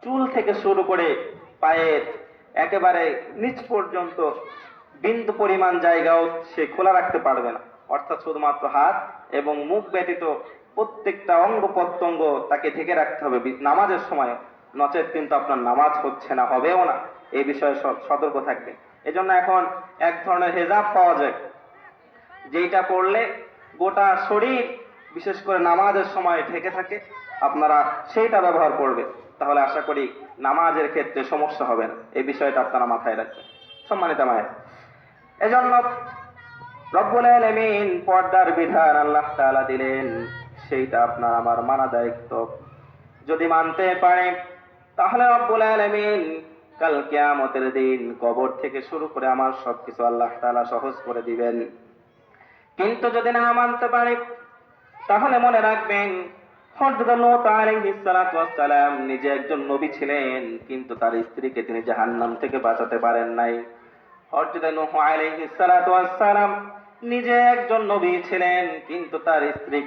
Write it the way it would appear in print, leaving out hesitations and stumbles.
চুল থেকে শুরু করে পায়ের একেবারে নিচ পর্যন্ত বিন্দু পরিমাণ জায়গাও সে খোলা রাখতে পারবে না। অর্থাৎ শুধুমাত্র হাত এবং মুখ ব্যতীত প্রত্যেকটা অঙ্গ প্রত্যঙ্গ তাকে ঢেকে রাখতে হবে নামাজের সময়, নচেত কিন্তু আপনার নামাজ হচ্ছে না, হবেও না। এই বিষয়ে সতর্ক থাকবে। এজন্য এখন এক ধরনের হেজাব পাওয়া যায়, যেটা পড়লে গোটা শরীর বিশেষ করে নামাজের সময় ঢেকে থাকে। আপনারা সেইটা ব্যবহার করবে, তাহলে আশা করি নামাজের ক্ষেত্রে সমস্যা হবে না। এই বিষয়টা আপনারা মাথায় রাখবেন। সম্মানিত মায়ের, এজন্য রব্বুল আলামিন পর্দার বিধান আল্লাহ তাআলা দিলেন, সেইটা আপনার আমার মানা দায়িত্ব। যদি মানতে পারে তাহলে রব্বুল আলামিন কাল কিয়ামতের দিন কবর থেকে শুরু করে আমার সবকিছু আল্লাহ তাআলা সহজ করে দিবেন। কিন্তু যদি না মানতে পারে তাহলে মনে রাখবেন, হযরত লূত আলাইহিস সালাতু ওয়াস সালাম নিজে একজন নবী ছিলেন, কিন্তু তার স্ত্রীকে তিনি জাহান্নাম থেকে বাঁচাতে পারেন নাই। হযরত নূহ আলাইহিস সালাতু ওয়াস সালাম নিজে একজন নবী ছিলেন, কিন্তু তার স্ত্রী